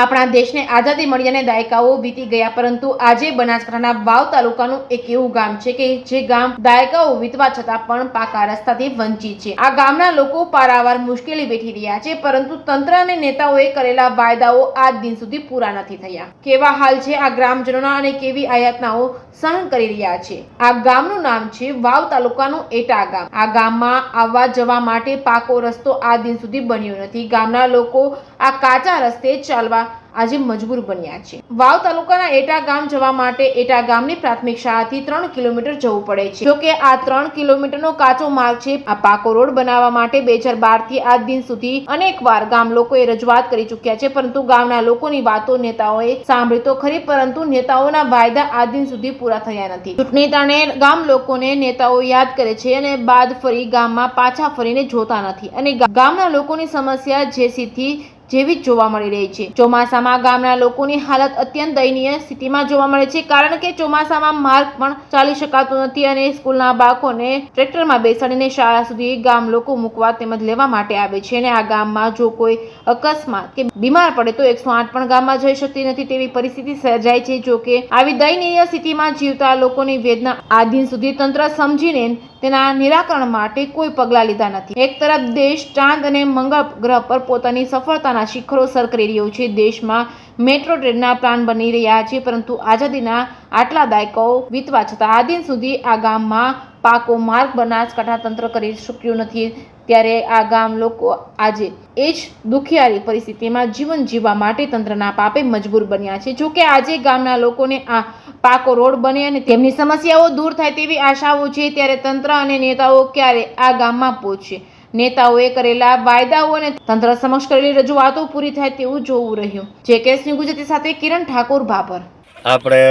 આપણા દેશને આઝાદી મળ્યાને દાયકાઓ વીતી ગયા, પરંતુ આજે બનાસકાંઠાના વાવ તાલુકાનું એક એવું ગામ છે કે જે ગામ દાયકાઓ વીતવા છતાં પણ પાકા રસ્તાથી વંચિત છે। આ ગામના લોકો પારાવાર મુશ્કેલી વેઠી રહ્યા છે, પરંતુ તંત્ર અને નેતાઓએ કરેલા વાયદાઓ આજ દિન સુધી પૂરા નથી થયા। કેવા હાલ છે આ ગ્રામજનોના અને કેવી આયાતનાઓ સહન કરી રહ્યા છે। આ ગામનું નામ છે વાવ તાલુકાનું એટા ગામ। આ ગામમાં આવવા જવા માટે પાકો રસ્તો આજ દિન સુધી બન્યો નથી। ગામના લોકો આ કાચા રસ્તે ચાલવા આજે મજબૂર બન્યા છે। વાવ તાલુકાના એટા ગામ જવા માટે એટા ગામની પ્રાથમિક શાળાથી 3 કિલોમીટર જવું પડે છે। જો કે આ 3 કિલોમીટરનો કાચો માર્ગ છે। આ પાકો રોડ બનાવવા માટે 2012 થી આજ દિન સુધી અનેકવાર ગામ લોકોએ રજૂઆત કરી ચૂક્યા છે, પરંતુ ગામના લોકોની વાતો નેતાઓએ સાંભળી તો ખરી, પરંતુ નેતાઓના વાયદા આજ દિન સુધી પૂરા થયા નથી। ચૂંટણી ટાણે ગામ લોકોને નેતાઓ યાદ કરે છે અને બાદ ફરી ગામમાં પાછા ફરીને જોતા નથી અને ગામના લોકોની સમસ્યા જેસીથી જેવી જ જોવા મળી રહી છે। ચોમાસામાં ગામના લોકોની હાલત અત્યંત દયનીય સ્થિતિમાં જોવા મળે છે, કારણ કે ચોમાસામાં માર્ગ પણ ચાલી શકાતો નથી અને સ્કૂલના બાળકોને ટ્રેક્ટરમાં બેસાડીને શાળા સુધી ગામ લોકો મૂકવા તેમજ લેવા માટે આવે છે અને આ ગામમાં જો કોઈ અકસ્માત કે બીમાર પડે તો 108 પણ ગામમાં જઈ શકતી નથી તેવી પરિસ્થિતિ સર્જાય છે। જો કે આવી દયનીય સ્થિતિમાં જીવતા લોકોની વેદના આ દિન સુધી તંત્ર સમજીને તેના નિરાકરણ માટે કોઈ પગલાં લીધા નથી। એક તરફ દેશ ચાંદ અને મંગળ ગ્રહ પર પોતાની સફળતાના શિખરો સર કરી રહ્યો છે। દેશમાં મેટ્રો ટ્રેનના પ્લાન બની રહ્યા છે, પરંતુ આઝાદીના આટલા દાયકાઓ વીતવા છતાં આ દિન સુધી આ ગામમાં પાકો માર્ગ બનાસકાંઠા તંત્ર કરી શક્યું નથી। ત્યારે આ ગામ લોકો આજે એ જ દુખિયારી પરિસ્થિતિમાં જીવન જીવવા માટે તંત્રના પાપે મજબૂર બન્યા છે। જો કે આજે ગામના લોકોને આ પાકો રોડ બને અને તેમની સમસ્યાઓ દૂર થાય તેવી આશાઓ છે, ત્યારે તંત્ર અને નેતાઓ ક્યારે આ ગામમાં પહોંચશે? નેતાઓએ કરેલા વાયદાઓ અને તંત્ર સમક્ષ કરેલી રજૂઆતો પૂરી થાય તેવું જોવું રહ્યું। જેકેએસ ન્યૂઝ ગુજરાતી સાથે કિરણ ઠાકોર, ભાભર। આપણે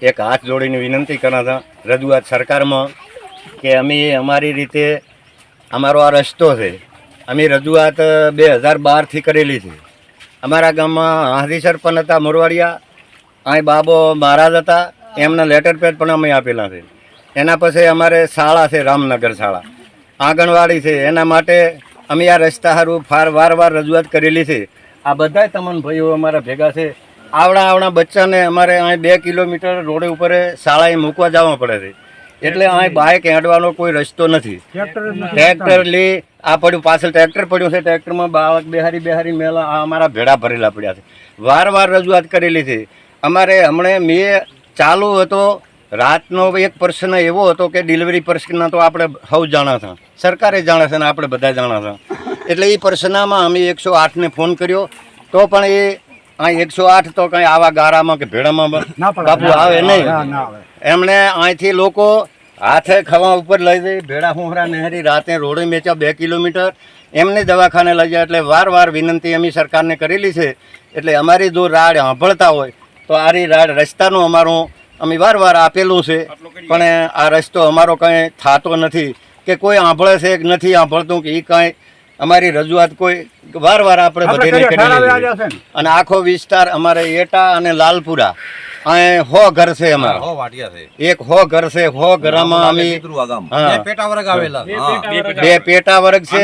એક હાથ જોડીને વિનંતી કરતા હતા રજૂઆત સરકારમાં કે અમે અમારી રીતે અમારો આ રસ્તો છે, અમે રજૂઆત 2012થી કરેલી છે। અમારા ગામમાં હાથી સરપંચ હતા મોરવાડિયા, અહીં બાબો મહારાજ હતા, એમના લેટર પેડ પણ અમે આપેલા છે। એના પછી અમારે શાળા છે, રામનગર શાળા, આંગણવાડી છે, એના માટે અમે આ રસ્તા સારું વારવાર રજૂઆત કરેલી છે। આ બધા તમામ ભાઈઓ અમારા ભેગા છે। આવડા બચ્ચાને અમારે અહીં 2 કિલોમીટર રોડ ઉપર શાળાએ મૂકવા જવા પડે છે, એટલે અહીં બાઇક હેડવાનો કોઈ રસ્તો નથી। ટ્રેક્ટર લઈ આ પડ્યું, પાછળ ટ્રેક્ટર પડ્યું છે, ટ્રેક્ટરમાં બાળક બેહારી મેલા આ અમારા ભેડા ભરેલા પડ્યા છે। વારવાર રજૂઆત કરેલી છે। અમારે હમણાં મેં ચાલુ હતો રાતનો એક પ્રશ્ન એવો હતો કે ડિલિવરી પ્રશ્ન તો આપણે સૌ જાણા હતા, સરકારે જાણે છે ને આપણે બધા જાણા હતા, એટલે એ પ્રશ્નમાં અમે 108ને ફોન કર્યો તો પણ એ અહીં 108 તો કંઈ આવા ગારામાં કે ભેડામાં બાપુ આવે નહીં। એમણે અહીંથી લોકો હાથે ખવા ઉપર લઈ જઈ ભેડા હુંહરા નહેરી રાતે રોડે મેચ્યા 2 કિલોમીટર એમને દવાખાને લઈ જાય। એટલે વારવાર વિનંતી અમે સરકારને કરેલી છે। એટલે અમારી જો રાડ સાંભળતા હોય તો આરી રાડ રસ્તાનું અમારું અમે વારવાર આપેલું છે, પણ આ રસ્તો અમારો કંઈ થતો નથી કે કોઈ સાંભળે છે કે નથી સાંભળતું કે એ કાંઈ અમારી રજૂઆત કોઈ વારવાર આપણે બધીને કરેલી છે। અને આખો વિસ્તાર અમારે એટા અને લાલપુરા અહીં 100 ઘર છે અમારા, એક 100 ઘર છે। 100 ઘરમાં અમે 2 પેટા વર્ગ છે,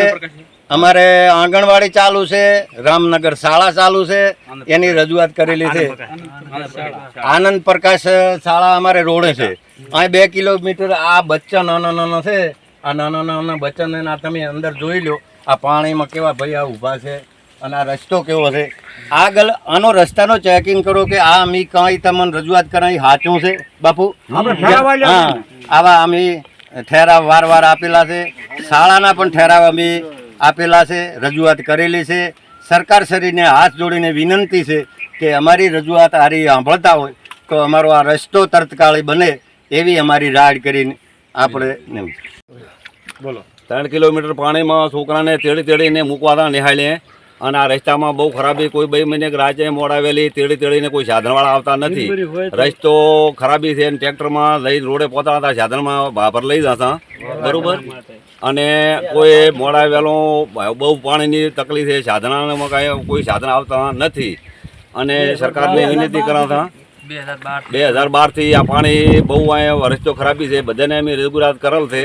અમારે આંગણવાડી ચાલુ છે, રામનગર શાળા ચાલુ છે, એની રજૂઆત કરેલી છે। આનંદ પ્રકાશ શાળા અમારે રોડે છે, અહીં 2 કિલોમીટર આ બચ્ચા નાના છે। આ નાના બચ્ચાને તમે અંદર જોઈ લો, આ પાણીમાં કેવા ભાઈ આ ઊભા છે અને આ રસ્તો કેવો છે। આગળ આનો રસ્તાનો ચેકિંગ કરો કે આ અમે કાંઈ તમને રજૂઆત કરાવી સાચું છે બાપુ? હા, આવા અમે ઠેરાવ વારવાર આપેલા છે, શાળાના પણ ઠેરાવ અમે આપેલા છે, રજૂઆત કરેલી છે। સરકારશ્રીને હાથ જોડીને વિનંતી છે કે અમારી રજૂઆત આરી સાંભળતા હોય તો અમારો આ રસ્તો તત્કાળી બને એવી અમારી રાડ કરીને આપણે બોલો। 3 કિલોમીટર પાણીમાં છોકરાને તેડીને મૂકવાના નિહાળીએ અને આ રસ્તામાં બહુ ખરાબી, કોઈ 2 મહિને રાતે મોડાવેલી તેડીને કોઈ સાધનવાળા આવતા નથી। રસ્તો ખરાબી છે, ટ્રેક્ટરમાં લઈ રોડે પહોંચતા હતા, સાધનમાં ભાભર લઈ જતા બરાબર, અને કોઈ મોડાવેલું બહુ પાણીની તકલીફ છે, સાધનામાં કાંઈ કોઈ સાધન આવતા નથી અને સરકારને વિનંતી કરાતા 2012થી આ પાણી બહુ અહીંયા રસ્તો ખરાબી છે, બધાને અમે રજૂઆત કરેલ છે,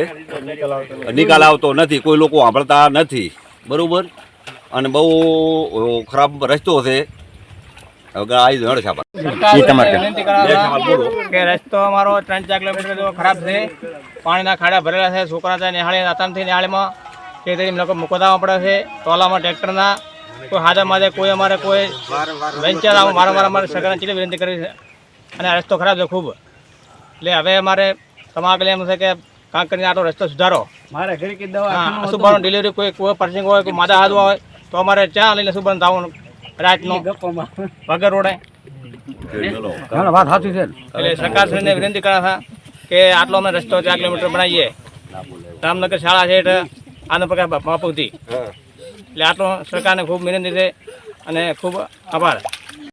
નિકાલ આવતો નથી, કોઈ લોકો સાંભળતા નથી બરાબર, અને બહુ ખરાબ રસ્તો છે। હવે આવી જણ છાપા એ તમારે વિનંતી કરવા બે સવાલ બોલો. કે રસ્તો અમારો 3-4 કિલોમીટર જેવો ખરાબ છે. પાણીના ખાડા ભરેલા છે. છોકરા ત્યાં નિહાળે આતામથી નિહાળેમાં તે લોકો મૂકવા પડે છે. ટોલામાં ટ્રેક્ટરના કોઈ હાજર માજે કોઈ અમારે કોઈ વેન્ચર વારંવાર અમારે સરકારને ચીલી વિનંતી કરી છે. અને આ રસ્તો ખરાબ છે ખૂબ. એટલે હવે અમારે તમારા આગળ એમ છે કે કાંક કરીને આટલો રસ્તો સુધારો. હા, અશુભાનું ડિલિવરી કોઈ પર્સિંગ હોય કોઈ માદા હાથ હોય તો અમારે ત્યાં લઈને અશુભાન થવાનું રાતનો વગર રોડે. એટલે સરકારશ્રીને વિનંતી કર્યા હતા કે આટલો અમે રસ્તો 4 કિલોમીટર બનાવીએ. રામનગર શાળા છે એટલે આનંદ પ્રકાશ બાપુથી. એટલે આટલો સરકારને ખૂબ વિનંતી છે અને ખૂબ આભાર.